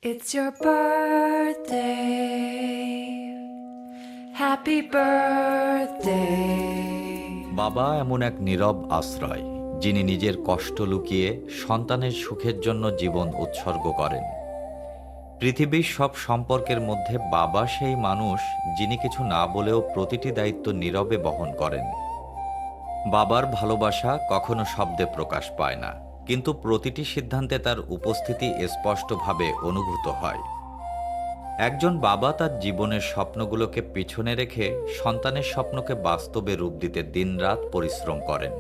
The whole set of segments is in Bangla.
It's your birthday. Happy birthday. বাবা এমন এক নীরব আশ্রয়, যিনি নিজের কষ্ট লুকিয়ে সন্তানের সুখের জন্য জীবন উৎসর্গ করেন। পৃথিবীর সব সম্পর্কের মধ্যে বাবা সেই মানুষ যিনি কিছু না বলেও প্রতিটি দায়িত্ব নীরবে বহন করেন। বাবার ভালোবাসা কখনো শব্দে প্রকাশ পায় না, কিন্তু প্রতিটি সিদ্ধান্তে তার উপস্থিতি স্পষ্টভাবে অনুভূত হয়। একজন বাবা তার জীবনের স্বপ্নগুলোকে পিছনে রেখে সন্তানের স্বপ্নকে বাস্তবে রূপ দিতে দিনরাত পরিশ্রম করেন।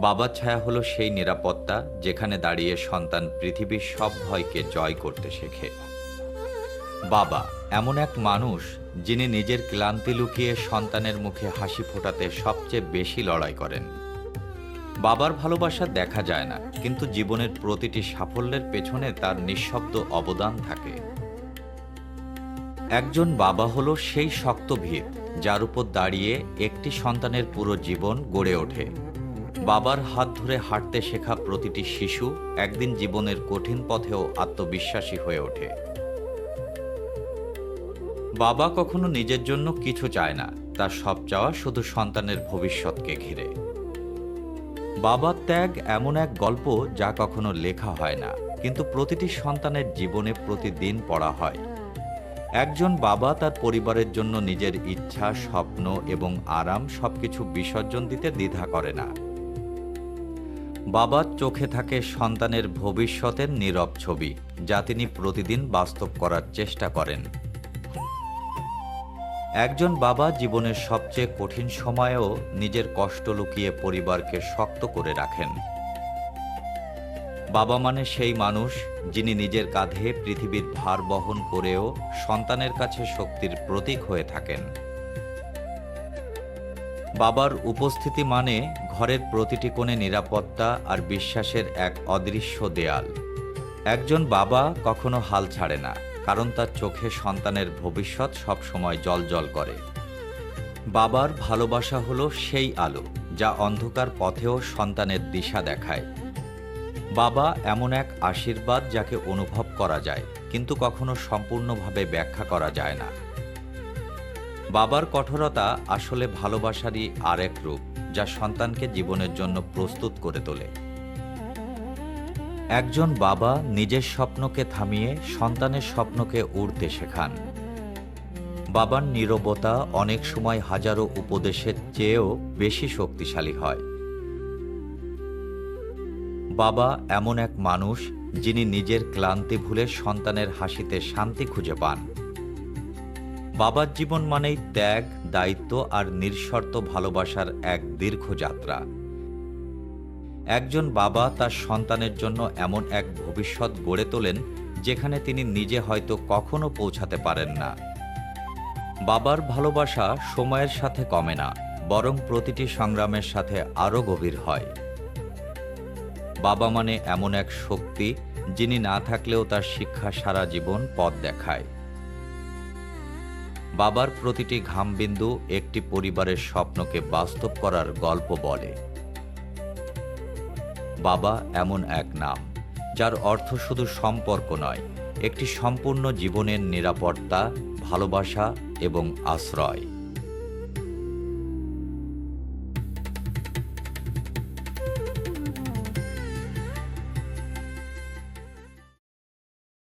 বাবার ছায়া হলো সেই নিরাপত্তা যেখানে দাঁড়িয়ে সন্তান পৃথিবীর সব ভয়কে জয় করতে শেখে। বাবা এমন এক মানুষ যিনি নিজের ক্লান্তি লুকিয়ে সন্তানের মুখে হাসি ফোটাতে সবচেয়ে বেশি লড়াই করেন। বাবার ভালোবাসা দেখা যায় না, কিন্তু জীবনের প্রতিটি সাফল্যের পেছনে তার নিঃশব্দ অবদান থাকে। একজন বাবা হলো সেই শক্ত ভিত যার উপর দাঁড়িয়ে একটি সন্তানের পুরো জীবন গড়ে ওঠে। বাবার হাত ধরে হাঁটতে শেখা প্রতিটি শিশু একদিন জীবনের কঠিন পথেও আত্মবিশ্বাসী হয়ে ওঠে। বাবা কখনো নিজের জন্য কিছু চায় না, তার সব চাওয়া শুধু সন্তানের ভবিষ্যৎকে ঘিরে। বাবার ত্যাগ এমন এক গল্প যা কখনো লেখা হয় না, কিন্তু প্রতিটি সন্তানের জীবনে প্রতিদিন পড়া হয়। একজন বাবা তার পরিবারের জন্য নিজের ইচ্ছা, স্বপ্ন এবং আরাম সবকিছু বিসর্জন দিতে দ্বিধা করে না। বাবার চোখে থাকে সন্তানের ভবিষ্যতের নীরব ছবি, যা তিনি প্রতিদিন বাস্তব করার চেষ্টা করেন। একজন বাবা জীবনের সবচেয়ে কঠিন সময়েও নিজের কষ্ট লুকিয়ে পরিবারকে শক্ত করে রাখেন। বাবা মানে সেই মানুষ যিনি নিজের কাঁধে পৃথিবীর ভার বহন করেও সন্তানের কাছে শক্তির প্রতীক হয়ে থাকেন। বাবার উপস্থিতি মানে ঘরের প্রতিটি কোণে নিরাপত্তা আর বিশ্বাসের এক অদৃশ্য দেয়াল। একজন বাবা কখনো হাল ছাড়ে না, কারণ তার চোখে সন্তানের ভবিষ্যৎ সবসময় জ্বলজ্বল করে। বাবার ভালোবাসা হলো সেই আলো যা অন্ধকার পথেও সন্তানের দিশা দেখায়। বাবা এমন এক আশীর্বাদ যাকে অনুভব করা যায়, কিন্তু কখনো সম্পূর্ণভাবে ব্যাখ্যা করা যায় না। বাবার কঠোরতা আসলে ভালোবাসারই আরেক রূপ, যা সন্তানকে জীবনের জন্য প্রস্তুত করে তোলে। একজন বাবা নিজের স্বপ্নকে থামিয়ে সন্তানের স্বপ্নকে উড়তে শেখান। বাবার নীরবতা অনেক সময় হাজারো উপদেশের চেয়েও বেশি শক্তিশালী হয়। বাবা এমন এক মানুষ যিনি নিজের ক্লান্তি ভুলে সন্তানের হাসিতে শান্তি খুঁজে পান। বাবার জীবন মানেই ত্যাগ, দায়িত্ব আর নিঃশর্ত ভালোবাসার এক দীর্ঘ যাত্রা। একজন বাবা তার সন্তানের জন্য এমন এক ভবিষ্যৎ গড়ে তোলেন যেখানে তিনি নিজে হয়তো কখনো পৌঁছাতে পারেন না। বাবার ভালোবাসা সময়ের সাথে কমে না, বরং প্রতিটি সংগ্রামের সাথে আরও গভীর হয়। বাবা মানে এমন এক শক্তি যিনি না থাকলেও তার শিক্ষা সারা জীবন পথ দেখায়। বাবার প্রতিটি ঘামবিন্দু একটি পরিবারের স্বপ্নকে বাস্তব করার গল্প বলে। বাবা এমন এক নাম যার অর্থ শুধু সম্পর্ক নয়, একটি সম্পূর্ণ জীবনের নিরাপত্তা, ভালোবাসা এবং আশ্রয়।